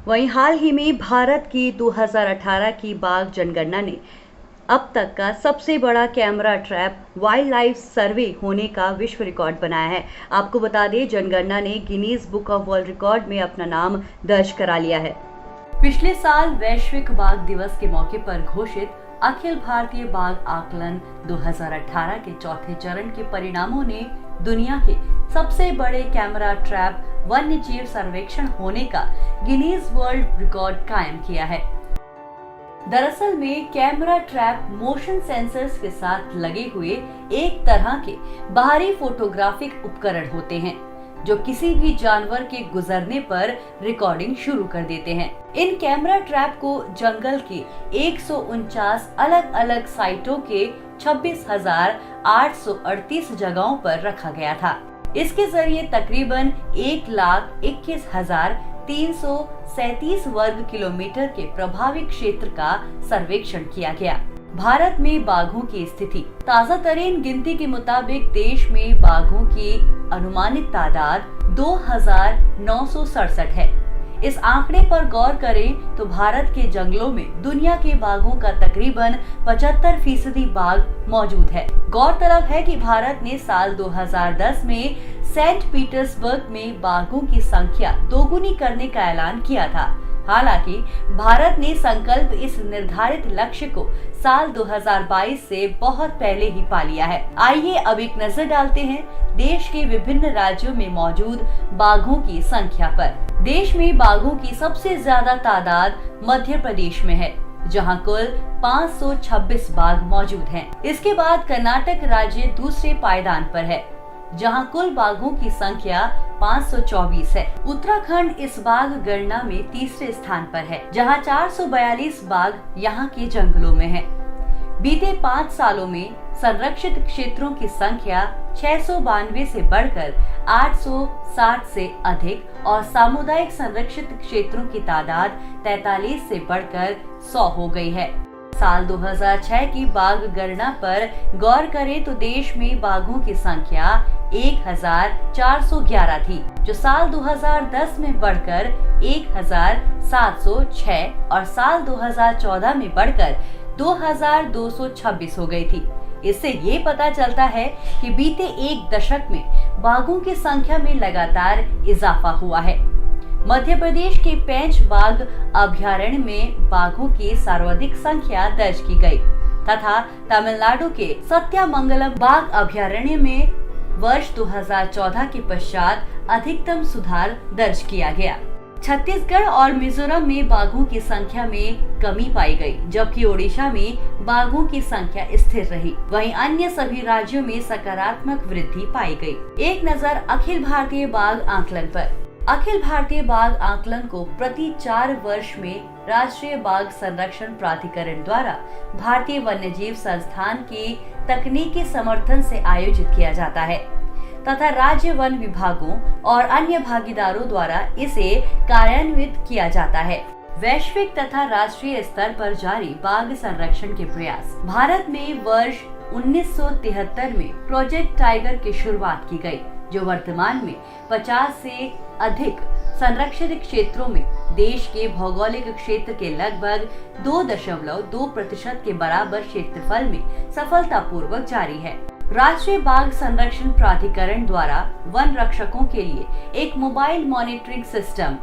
वहीं हाल ही में भारत की 2018 की बाघ जनगणना ने अब तक का सबसे बड़ा कैमरा ट्रैप वाइल्ड लाइफ सर्वे होने का विश्व रिकॉर्ड बनाया है। आपको बता दें, जनगणना ने Guinness book of world record में अपना नाम दर्ज करा लिया है। पिछले साल वैश्विक बाघ दिवस के मौके पर घोषित अखिल भारतीय बाघ आकलन 2018 के चौथे चरण के परिणामों ने दुनिया के सबसे बड़े कैमरा ट्रैप वन्यजीव सर्वेक्षण होने का गिनीज वर्ल्ड रिकॉर्ड कायम किया है। दरअसल में कैमरा ट्रैप मोशन सेंसर्स के साथ लगे हुए एक तरह के बाहरी फोटोग्राफिक उपकरण होते हैं, जो किसी भी जानवर के गुजरने पर रिकॉर्डिंग शुरू कर देते हैं। इन कैमरा ट्रैप को जंगल के 149 अलग अलग साइटों के 26,838 जगहों पर रखा गया था। इसके जरिए तकरीबन 1,21,337 वर्ग किलोमीटर के प्रभावी क्षेत्र का सर्वेक्षण किया गया। भारत में बाघों की स्थिति। ताजा तरीन गिनती के मुताबिक देश में बाघों की अनुमानित तादाद 2,967 है। इस आंकड़े पर गौर करें तो भारत के जंगलों में दुनिया के बाघों का तकरीबन 75% बाघ मौजूद है। गौरतलब है कि भारत ने साल 2010 में सेंट पीटर्सबर्ग में बाघों की संख्या दोगुनी करने का ऐलान किया था। हालांकि भारत ने संकल्प इस निर्धारित लक्ष्य को साल 2022 से बहुत पहले ही पा लिया है। आइए अब एक नजर डालते हैं देश के विभिन्न राज्यों में मौजूद बाघों की संख्या पर। देश में बाघों की सबसे ज्यादा तादाद मध्य प्रदेश में है, जहां कुल 526 बाघ मौजूद हैं। इसके बाद कर्नाटक राज्य दूसरे पायदान पर है, जहां कुल बाघों की संख्या 524 है। उत्तराखंड इस बाघ गणना में तीसरे स्थान पर है, जहां 442 बाघ यहां के जंगलों में है। बीते 5 सालों में संरक्षित क्षेत्रों की संख्या 692 से बढ़कर 860 से अधिक और सामुदायिक संरक्षित क्षेत्रों की तादाद 43 से बढ़कर 100 हो गई है। साल 2006 की बाघ गणना पर गौर करें तो देश में बाघों की संख्या 1,411 थी, जो साल 2010 में बढ़कर 1,706 और साल 2014 में बढ़कर 2,226 हो गई थी। इससे ये पता चलता है कि बीते एक दशक में बाघों की संख्या में लगातार इजाफा हुआ है। मध्य प्रदेश के पेंच बाघ अभयारण्य में बाघों की सर्वाधिक संख्या दर्ज की गई तथा तमिलनाडु के सत्यामंगलम बाघ अभयारण्य में वर्ष 2014 के पश्चात अधिकतम सुधार दर्ज किया गया। छत्तीसगढ़ और मिजोरम में बाघों की संख्या में कमी पाई गई, जबकि ओडिशा में बाघों की संख्या स्थिर रही। वहीं अन्य सभी राज्यों में सकारात्मक वृद्धि पाई गई। एक नजर अखिल भारतीय बाघ आकलन पर। अखिल भारतीय बाघ आकलन को प्रति 4 वर्ष में राष्ट्रीय बाघ संरक्षण प्राधिकरण द्वारा भारतीय वन्यजीव संस्थान की तकनीकी समर्थन से आयोजित किया जाता है तथा राज्य वन विभागों और अन्य भागीदारों द्वारा इसे कार्यान्वित किया जाता है। वैश्विक तथा राष्ट्रीय स्तर पर जारी बाघ संरक्षण के प्रयास। भारत में वर्ष 1973 में प्रोजेक्ट टाइगर की शुरुआत की गई, जो वर्तमान में 50 से अधिक संरक्षित क्षेत्रों में देश के भौगोलिक क्षेत्र के लगभग 2.2% के बराबर क्षेत्रफल में सफलतापूर्वक जारी है। राष्ट्रीय बाघ संरक्षण प्राधिकरण द्वारा वन रक्षकों के लिए एक mobile monitoring system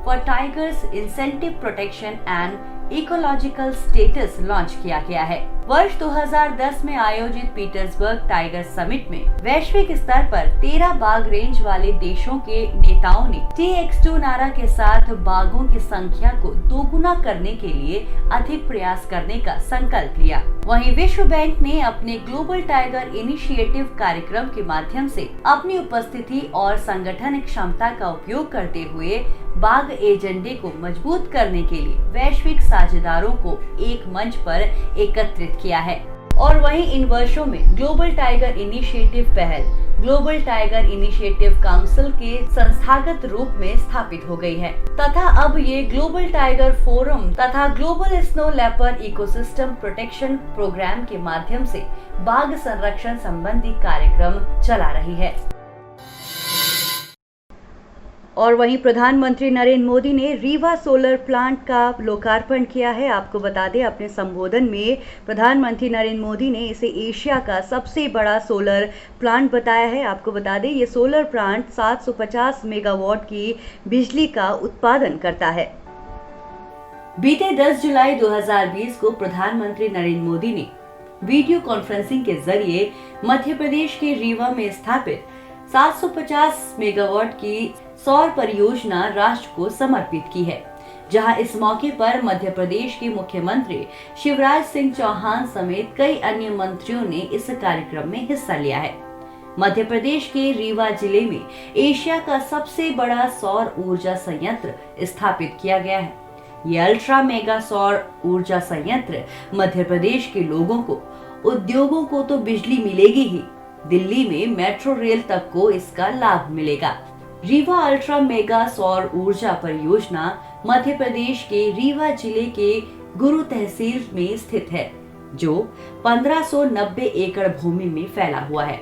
for tigers incentive protection and ecological status launch किया गया है। वर्ष 2010 में आयोजित पीटर्सबर्ग टाइगर समिट में वैश्विक स्तर पर 13 बाघ रेंज वाले देशों के नेताओं ने TX2 नारा के साथ बाघों की संख्या को दोगुना करने के लिए अधिक प्रयास करने का संकल्प लिया। वहीं विश्व बैंक ने अपने ग्लोबल टाइगर इनिशिएटिव कार्यक्रम के माध्यम से अपनी उपस्थिति और संगठन क्षमता का उपयोग करते हुए बाघ एजेंडे को मजबूत करने के लिए वैश्विक साझेदारों को एक मंच पर एकत्रित किया है। और वहीं इन वर्षों में ग्लोबल टाइगर इनिशिएटिव पहल ग्लोबल टाइगर इनिशिएटिव काउंसिल के संस्थागत रूप में स्थापित हो गई है तथा अब ये ग्लोबल टाइगर फोरम तथा global snow leopard ecosystem protection programme के माध्यम से बाघ संरक्षण संबंधी कार्यक्रम चला रही है। और वहीं प्रधानमंत्री नरेंद्र मोदी ने रीवा सोलर प्लांट का लोकार्पण किया है। आपको बता दें, अपने संबोधन में प्रधानमंत्री नरेंद्र मोदी ने इसे एशिया का सबसे बड़ा सोलर प्लांट बताया है। आपको बता दें, ये सोलर प्लांट 750 मेगावाट की बिजली का उत्पादन करता है। बीते 10 जुलाई 2020 को प्रधानमंत्री नरेंद्र मोदी ने वीडियो कॉन्फ्रेंसिंग के जरिए मध्य प्रदेश के रीवा में स्थापित 750 मेगावाट की सौर परियोजना राष्ट्र को समर्पित की है, जहां इस मौके पर मध्य प्रदेश के मुख्यमंत्री शिवराज सिंह चौहान समेत कई अन्य मंत्रियों ने इस कार्यक्रम में हिस्सा लिया है। मध्य प्रदेश के रीवा जिले में एशिया का सबसे बड़ा सौर ऊर्जा संयंत्र स्थापित किया गया है। ये अल्ट्रा मेगा सौर ऊर्जा संयंत्र मध्य प्रदेश के लोगों को, उद्योगों को तो बिजली मिलेगी ही, दिल्ली में मेट्रो रेल तक को इसका लाभ मिलेगा। रीवा अल्ट्रा मेगा सौर ऊर्जा परियोजना मध्य प्रदेश के रीवा जिले के गुरु तहसील में स्थित है, जो 1590 एकड़ भूमि में फैला हुआ है।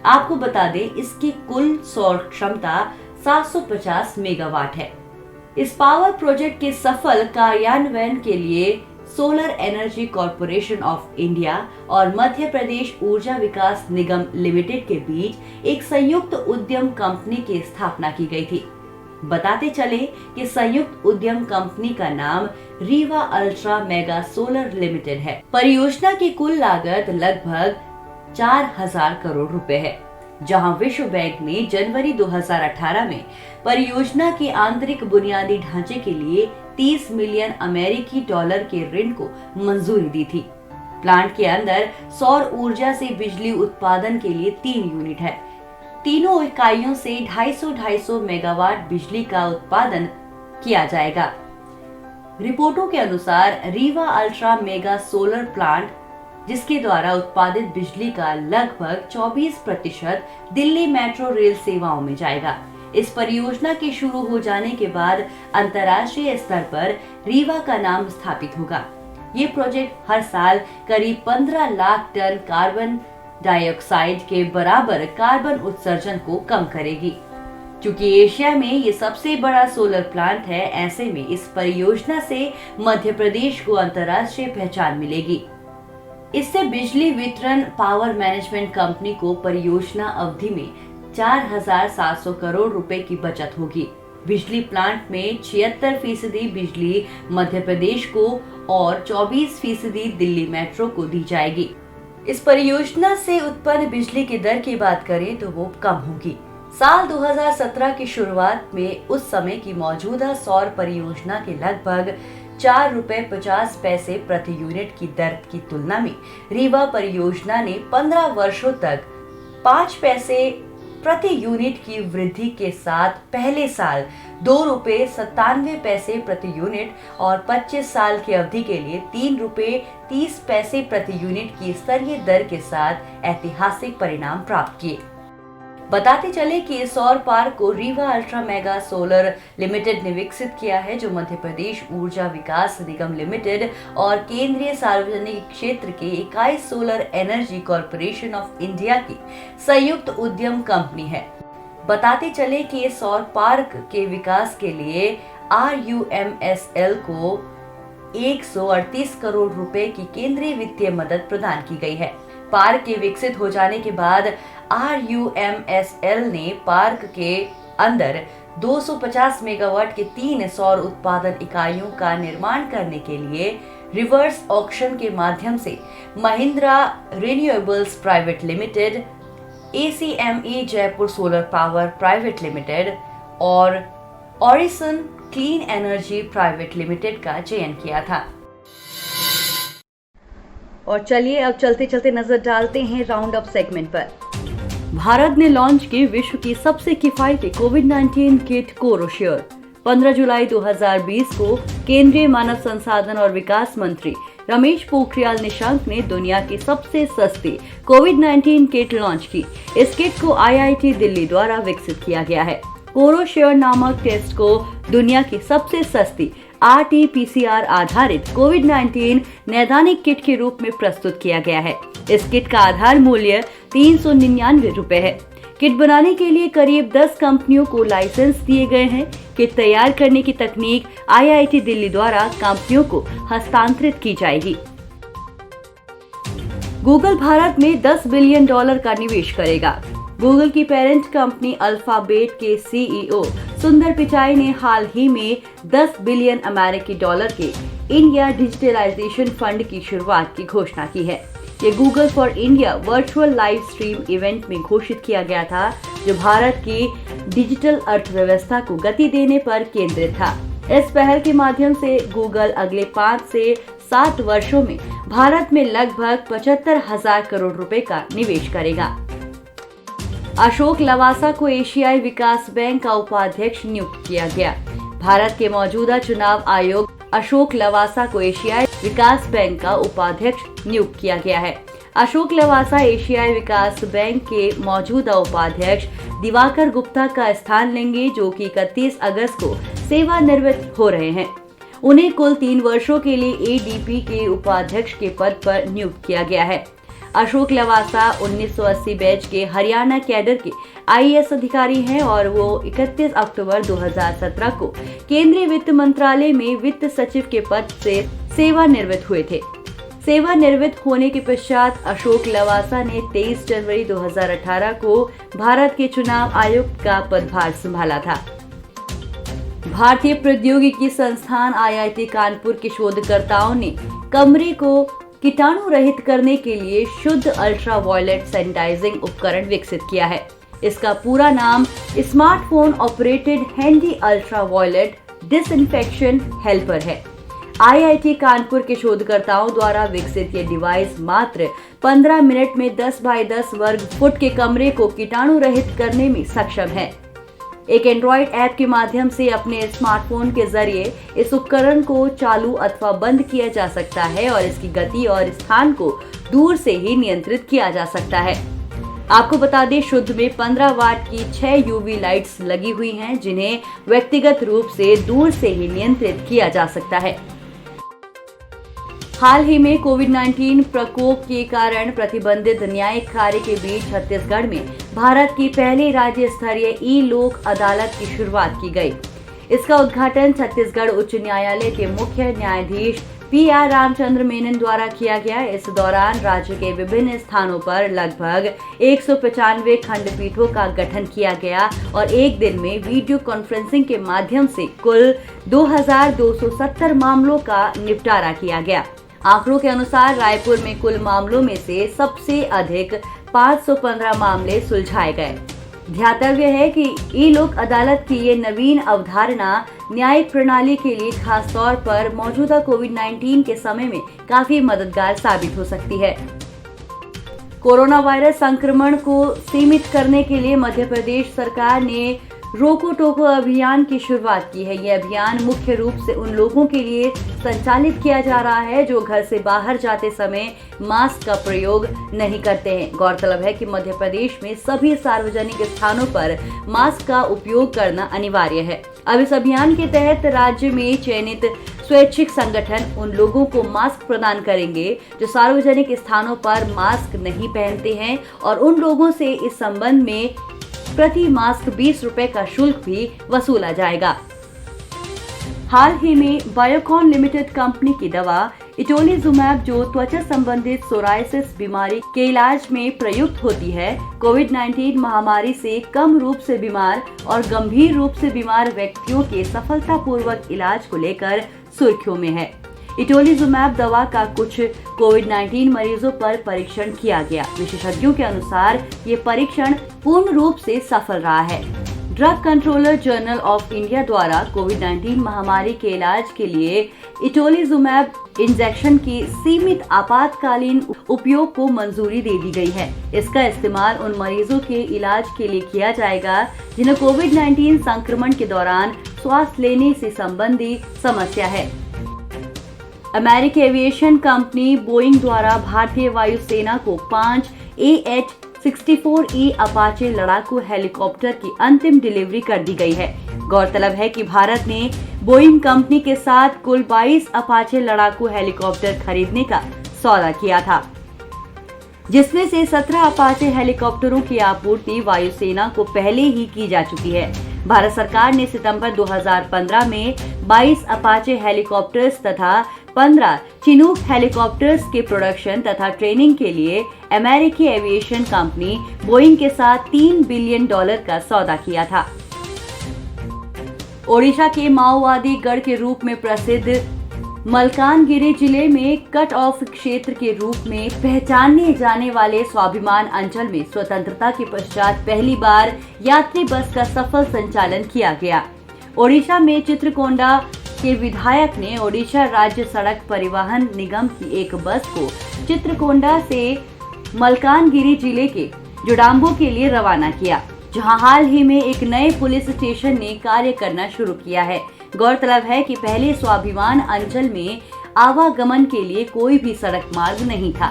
आपको बता दें, इसकी कुल सौर क्षमता 750 मेगावाट है। इस पावर प्रोजेक्ट के सफल कार्यान्वयन के लिए solar energy corporation of India और मध्य प्रदेश ऊर्जा विकास निगम लिमिटेड के बीच एक संयुक्त उद्यम कंपनी की स्थापना की गई थी। बताते चले कि संयुक्त उद्यम कंपनी का नाम Rewa ultra mega solar limited है। परियोजना की कुल लागत लगभग 4000 करोड़ रुपए है, जहां विश्व बैंक ने जनवरी 2018 में परियोजना के आंतरिक बुनियादी ढांचे के लिए 30 मिलियन अमेरिकी डॉलर के ऋण को मंजूरी दी थी। प्लांट के अंदर सौर ऊर्जा से बिजली उत्पादन के लिए 3 यूनिट है। तीनों इकाइयों से 250 मेगावाट बिजली का उत्पादन किया जाएगा। रिपोर्टों के अनुसार Rewa ultra mega solar plant, जिसके द्वारा उत्पादित बिजली का लगभग 24% दिल्ली मेट्रो रेल सेवाओं में जाएगा। इस परियोजना के शुरू हो जाने के बाद अंतर्राष्ट्रीय स्तर पर रीवा का नाम स्थापित होगा। ये प्रोजेक्ट हर साल करीब 15 लाख टन कार्बन डाइऑक्साइड के बराबर कार्बन उत्सर्जन को कम करेगी। क्योंकि एशिया में ये सबसे बड़ा सोलर प्लांट है, ऐसे में इस परियोजना से मध्य प्रदेश को अंतर्राष्ट्रीय पहचान मिलेगी। इससे बिजली वितरण पावर मैनेजमेंट कंपनी को परियोजना अवधि में 4700 करोड़ रुपए की बचत होगी। बिजली प्लांट में 76% बिजली मध्य प्रदेश को और 24% दिल्ली मेट्रो को दी जाएगी। इस परियोजना से उत्पन्न बिजली की दर की बात करें तो वो कम होगी। साल 2017 की शुरुआत में उस समय की मौजूदा सौर परियोजना के लगभग 4 रुपए 50 पैसे प्रति यूनिट की दर की तुलना में रीवा परियोजना ने 15 वर्षों तक 5 पैसे प्रति यूनिट की वृद्धि के साथ पहले साल 2 रुपए 97 पैसे प्रति यूनिट और 25 साल की अवधि के लिए 3 रुपए 30 पैसे प्रति यूनिट की स्तरीय दर के साथ ऐतिहासिक परिणाम प्राप्त किए। बताते चले कि इस सौर पार्क को Rewa ultra mega solar limited ने विकसित किया है, जो मध्य प्रदेश ऊर्जा विकास निगम लिमिटेड और केंद्रीय सार्वजनिक क्षेत्र के इकाई solar energy corporation of India की संयुक्त उद्यम कंपनी है। बताते चले कि इस सौर पार्क के विकास के लिए RUMSL को 138 करोड़ रुपए की केंद्रीय वित्तीय मदद प्रदान की गई है। पार्क के विकसित हो जाने के बाद RUMSL ने पार्क के अंदर 250 मेगावाट के 3 सौर उत्पादन इकाइयों का निर्माण करने के लिए रिवर्स ऑक्शन के माध्यम से Mahindra renewables private limited, ACME Jaipur solar power private limited और Orison clean energy private limited का चयन किया था। और चलिए अब चलते चलते नजर डालते हैं राउंड अप सेगमेंट पर। भारत ने लॉन्च की विश्व की सबसे किफायती कोविड-19 किट कोरोशियर। 15 जुलाई 2020 को केंद्रीय मानव संसाधन और विकास मंत्री रमेश पोखरियाल निशंक ने दुनिया की सबसे सस्ती कोविड-19 किट लॉन्च की। इस किट को IIT दिल्ली द्वारा विकसित किया गया है। कोरोशियर नामक टेस्ट को दुनिया की सबसे सस्ती RT-PCR आधारित कोविड-19 नैदानिक किट के रूप में प्रस्तुत किया गया है। इस किट का आधार मूल्य 399 रुपए है। किट बनाने के लिए करीब 10 कंपनियों को लाइसेंस दिए गए हैं। किट तैयार करने की तकनीक IIT दिल्ली द्वारा कंपनियों को हस्तांतरित की जाएगी। गूगल भारत में $10 बिलियन का निवेश करेगा। गूगल की पेरेंट कंपनी अल्फाबेट के CEO सुंदर पिचाई ने हाल ही में $10 बिलियन अमेरिकी डॉलर के इंडिया डिजिटलाइजेशन फंड की शुरुआत की घोषणा की है। ये Google for India virtual live stream event में घोषित किया गया था, जो भारत की डिजिटल अर्थव्यवस्था को गति देने पर केंद्रित था। इस पहल के माध्यम से गूगल अगले 5 से 7 वर्षों में भारत में लगभग 75,000 करोड़ रुपए का निवेश करेगा। अशोक लवासा को एशियाई विकास बैंक का उपाध्यक्ष नियुक्त किया गया। भारत के मौजूदा चुनाव आयोग अशोक लवासा को एशियाई विकास बैंक का उपाध्यक्ष नियुक्त किया गया है। अशोक लवासा एशियाई विकास बैंक के मौजूदा उपाध्यक्ष दिवाकर गुप्ता का स्थान लेंगे, जो कि 31 अगस्त को सेवानिवृत्त हो रहे हैं। उन्हें कुल 3 वर्षों के लिए एडीपी के उपाध्यक्ष के पद पर नियुक्त किया गया है। अशोक लवासा 1980 बैच के हरियाणा कैडर के आईएएस अधिकारी हैं और वो 31 अक्टूबर 2017 को केंद्रीय वित्त मंत्रालय में वित्त सचिव के पद से सेवानिवृत्त हुए थे। सेवानिवृत्त होने के पश्चात अशोक लवासा ने 23 जनवरी 2018 को भारत के चुनाव आयुक्त का पदभार संभाला था। भारतीय प्रौद्योगिकी संस्थान आईआईटी कानपुर के शोधकर्ताओं ने कमरे को कीटाणु रहित करने के लिए शुद्ध अल्ट्रावायलेट सैनिटाइजिंग उपकरण विकसित किया है। इसका पूरा नाम smartphone operated handy ultraviolet disinfection helper है। आईआईटी कानपुर के शोधकर्ताओं द्वारा विकसित ये डिवाइस मात्र 15 मिनट में 10 बाय 10 वर्ग फुट के कमरे को कीटाणु रहित करने में सक्षम है। एक एंड्रॉइड ऐप के माध्यम से अपने स्मार्टफोन के जरिए इस उपकरण को चालू अथवा बंद किया जा सकता है और इसकी गति और स्थान को दूर से ही नियंत्रित किया जा सकता है। आपको बता दें, शुद्ध में 15 वाट की 6 यूवी लाइट्स लगी हुई हैं, जिन्हें व्यक्तिगत रूप से दूर से ही नियंत्रित किया जा सकता है। हाल ही में कोविड-19 प्रकोप के कारण प्रतिबंधित न्यायिक कार्य के बीच छत्तीसगढ़ में भारत की पहली राज्य स्तरीय ई लोक अदालत की शुरुआत की गई। इसका उद्घाटन छत्तीसगढ़ उच्च न्यायालय के मुख्य न्यायाधीश पीआर रामचंद्र मेनन द्वारा किया गया। इस दौरान राज्य के विभिन्न स्थानों पर लगभग 195 खंडपीठों का गठन किया गया और एक दिन में वीडियो कॉन्फ्रेंसिंग के माध्यम से कुल 2270 मामलों का निपटारा किया गया। आंकड़ों के अनुसार रायपुर में कुल मामलों में से सबसे अधिक 515 मामले सुलझाए गए। ध्यातव्य है कि ई लोक अदालत की ये नवीन अवधारणा न्यायिक प्रणाली के लिए खास तौर पर मौजूदा कोविड-19 के समय में काफी मददगार साबित हो सकती है। कोरोना वायरस संक्रमण को सीमित करने के लिए मध्य प्रदेश सरकार ने रोको टोको अभियान की शुरुआत की है। यह अभियान मुख्य रूप से उन लोगों के लिए संचालित किया जा रहा है जो घर से बाहर जाते समय मास्क का प्रयोग नहीं करते हैं। गौरतलब है कि मध्य प्रदेश में सभी सार्वजनिक स्थानों पर मास्क का उपयोग करना अनिवार्य है। अब इस अभियान के तहत राज्य में चयनित स्वैच्छिक संगठन उन लोगों को मास्क प्रदान करेंगे जो सार्वजनिक स्थानों पर मास्क नहीं पहनते हैं और उन लोगों से इस संबंध में प्रति मास्क 20 रुपए का शुल्क भी वसूला जाएगा। हाल ही में बायोकॉन लिमिटेड कंपनी की दवा इटोलिजुमैब, जो त्वचा संबंधित सोरायसिस बीमारी के इलाज में प्रयुक्त होती है, कोविड-19 महामारी से कम रूप से बीमार और गंभीर रूप से बीमार व्यक्तियों के सफलतापूर्वक इलाज को लेकर सुर्खियों में है। इटोलिजुमैब दवा का कुछ कोविड-19 मरीजों पर परीक्षण किया गया। विशेषज्ञों के अनुसार ये परीक्षण पूर्ण रूप से सफल रहा है। Drug controller general of India द्वारा कोविड-19 महामारी के इलाज के लिए इटोलिजुमैब इंजेक्शन की सीमित आपातकालीन उपयोग को मंजूरी दे दी गई है। इसका इस्तेमाल उन मरीजों के इलाज के लिए किया जाएगा जिन्हें कोविड-19 संक्रमण के दौरान श्वास लेने से संबंधी समस्या है। अमेरिकी एविएशन कंपनी बोइंग द्वारा भारतीय वायुसेना को 5 AH-64E अपाचे लड़ाकू हेलीकॉप्टर की अंतिम डिलीवरी कर दी गई है। गौरतलब है कि भारत ने बोइंग कंपनी के साथ कुल 22 अपाचे लड़ाकू हेलीकॉप्टर खरीदने का सौदा किया था, जिसमें से 17 अपाचे हेलीकॉप्टरों की आपूर्ति वायुसेना को पहले ही की जा चुकी है। भारत सरकार ने सितंबर 2015 में 22 अपाचे हेलीकॉप्टर्स तथा 15 चिनूक हेलीकॉप्टर्स के प्रोडक्शन तथा ट्रेनिंग के लिए अमेरिकी एविएशन कंपनी बोइंग के साथ $3 बिलियन का सौदा किया था। ओडिशा के माओवादी गढ़ के रूप में प्रसिद्ध मलकानगिरी जिले में कट ऑफ क्षेत्र के रूप में पहचाने जाने वाले स्वाभिमान अंचल में स्वतंत्रता के पश्चात पहली बार यात्री बस का सफल संचालन किया गया। ओडिशा में चित्रकोंडा के विधायक ने ओडिशा राज्य सड़क परिवहन निगम की एक बस को चित्रकोंडा से मलकानगिरी जिले के जोडाम्बो के लिए रवाना किया, जहां हाल ही में एक नए पुलिस स्टेशन ने कार्य करना शुरू किया है। गौरतलब है कि पहले स्वाभिमान अंचल में आवागमन के लिए कोई भी सड़क मार्ग नहीं था।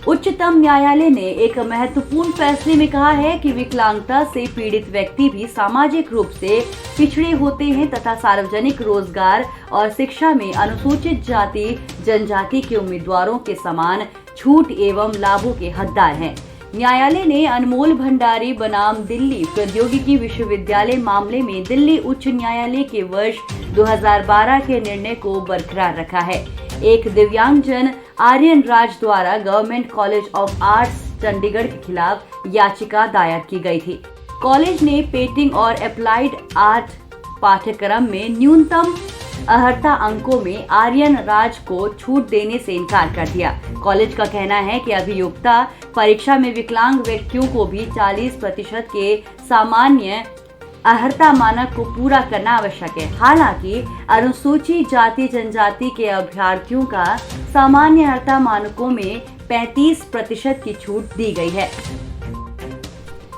उच्चतम न्यायालय ने एक महत्वपूर्ण फैसले में कहा है कि विकलांगता से पीड़ित व्यक्ति भी सामाजिक रूप से पिछड़े होते हैं तथा सार्वजनिक रोजगार और शिक्षा में अनुसूचित जाति जनजाति के उम्मीदवारों के समान छूट एवं लाभों के हकदार हैं। न्यायालय ने अनमोल भंडारी बनाम दिल्ली प्रौद्योगिकी विश्वविद्यालय मामले में दिल्ली उच्च न्यायालय के वर्ष 2012 के निर्णय को बरकरार रखा है। एक दिव्यांगजन आर्यन राज द्वारा government college of arts Chandigarh के खिलाफ याचिका दायर की गई थी। कॉलेज ने पेंटिंग और अप्लाइड आर्ट पाठ्यक्रम में न्यूनतम अर्हता अंकों में आर्यन राज को छूट देने से इनकार कर दिया। कॉलेज का कहना है कि अभियोक्ता परीक्षा में विकलांग व्यक्तियों को भी 40% के सामान्य अर्हता मानक को पूरा करना आवश्यक है। हालांकि अनुसूचित जाति जनजाति के अभ्यर्थियों का सामान्य अर्हता मानकों में 35% की छूट दी गई है।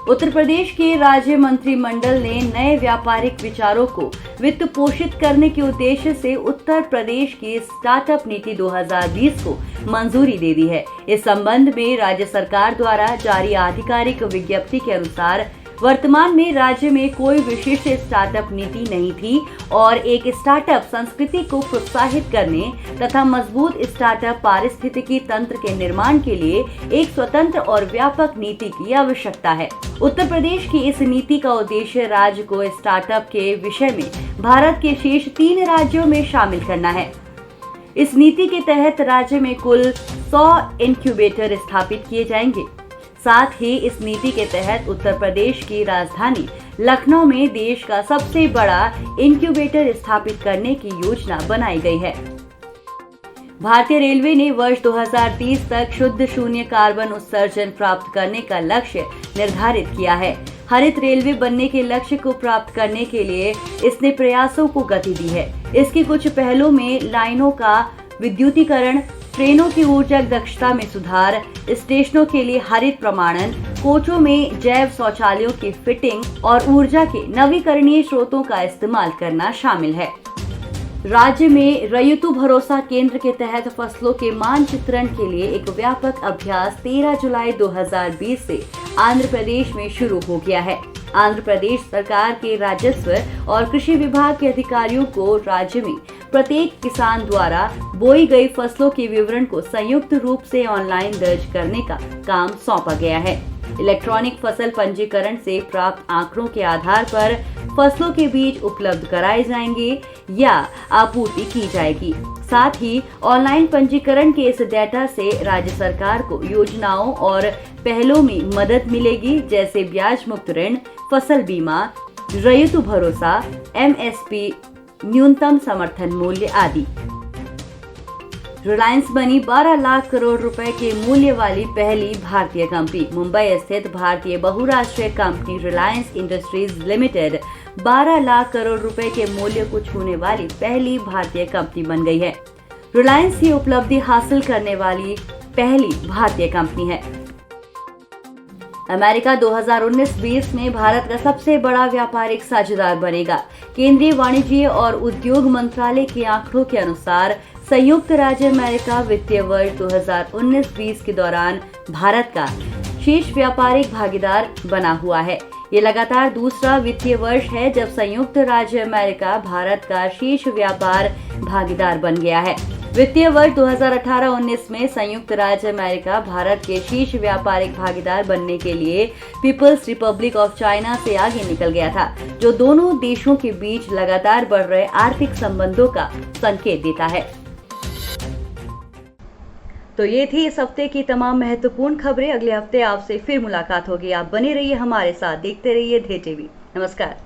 उत्तर प्रदेश के राज्य मंत्रिमंडल ने नए व्यापारिक विचारों को वित्त पोषित करने के उद्देश्य से उत्तर प्रदेश की स्टार्टअप नीति 2020 को मंजूरी दे दी है। इस संबंध में राज्य सरकार द्वारा जारी आधिकारिक विज्ञप्ति के अनुसार वर्तमान में राज्य में कोई विशिष्ट स्टार्टअप नीति नहीं थी और एक स्टार्टअप संस्कृति को प्रोत्साहित करने तथा मजबूत स्टार्टअप पारिस्थितिकी तंत्र के निर्माण के लिए एक स्वतंत्र और व्यापक नीति की आवश्यकता है। उत्तर प्रदेश की इस नीति का उद्देश्य राज्य को स्टार्टअप के विषय में भारत के शेष 3 राज्यों में शामिल करना है। इस नीति के तहत राज्य में कुल 100 इनक्यूबेटर स्थापित किए जाएंगे। साथ ही इस नीति के तहत उत्तर प्रदेश की राजधानी लखनऊ में देश का सबसे बड़ा इनक्यूबेटर स्थापित करने की योजना बनाई गई है। भारतीय रेलवे ने वर्ष 2030 तक शुद्ध शून्य कार्बन उत्सर्जन प्राप्त करने का लक्ष्य निर्धारित किया है। हरित रेलवे बनने के लक्ष्य को प्राप्त करने के लिए इसने प्रयासों को गति दी है। इसकी कुछ पहलों में लाइनों का विद्युतीकरण, ट्रेनों की ऊर्जा दक्षता में सुधार, स्टेशनों के लिए हरित प्रमाणन, कोचों में जैव शौचालयों की फिटिंग और ऊर्जा के नवीकरणीय स्रोतों का इस्तेमाल करना शामिल है। राज्य में ऋतु भरोसा केंद्र के तहत फसलों के मानचित्रण के लिए एक व्यापक अभ्यास 13 जुलाई 2020 से आंध्र प्रदेश में शुरू हो गया है। आंध्र प्रदेश सरकार के राजस्व और कृषि विभाग के अधिकारियों को राज्य में प्रत्येक किसान द्वारा बोई गई फसलों के विवरण को संयुक्त रूप से ऑनलाइन दर्ज करने का काम सौंपा गया है। इलेक्ट्रॉनिक फसल पंजीकरण से प्राप्त आंकड़ों के आधार पर फसलों के बीज उपलब्ध कराए जाएंगे या आपूर्ति की जाएगी। साथ ही ऑनलाइन पंजीकरण के इस डेटा से राज्य सरकार को योजनाओं और पहलों में मदद मिलेगी, जैसे ब्याज मुक्त ऋण, फसल बीमा, ऋतु भरोसा, MSP, न्यूनतम समर्थन मूल्य आदि। रिलायंस बनी 12 लाख करोड़ रुपए के मूल्य वाली पहली भारतीय कंपनी। मुंबई स्थित भारतीय बहुराष्ट्रीय company Reliance industries limited 12 lakh crore रुपए के मूल्य को छूने वाली पहली भारतीय कंपनी बन गई है। रिलायंस ये उपलब्धि हासिल करने वाली पहली भारतीय कंपनी है। अमेरिका 2019-20 में भारत का सबसे बड़ा व्यापारिक साझेदार बनेगा। केंद्रीय वाणिज्य और उद्योग मंत्रालय के आंकड़ों के अनुसार संयुक्त राज्य अमेरिका वित्तीय वर्ष 2019-20 के दौरान भारत का शीर्ष व्यापारिक भागीदार बना हुआ है। ये लगातार दूसरा वित्तीय वर्ष है जब संयुक्त राज्य अमेरिका भारत का शीर्ष व्यापार भागीदार बन गया है। वित्तीय वर्ष 2018-19 में संयुक्त राज्य अमेरिका भारत के शीर्ष व्यापारिक भागीदार बनने के लिए पीपल्स रिपब्लिक ऑफ चाइना से आगे निकल गया था, जो दोनों देशों के बीच लगातार बढ़ रहे आर्थिक संबंधों का संकेत देता है। तो ये थी इस हफ्ते की तमाम महत्वपूर्ण खबरें। अगले हफ्ते आपसे फिर मुलाकात होगी। आप बने रहिए हमारे साथ, देखते रहिए धे टीवी। नमस्कार।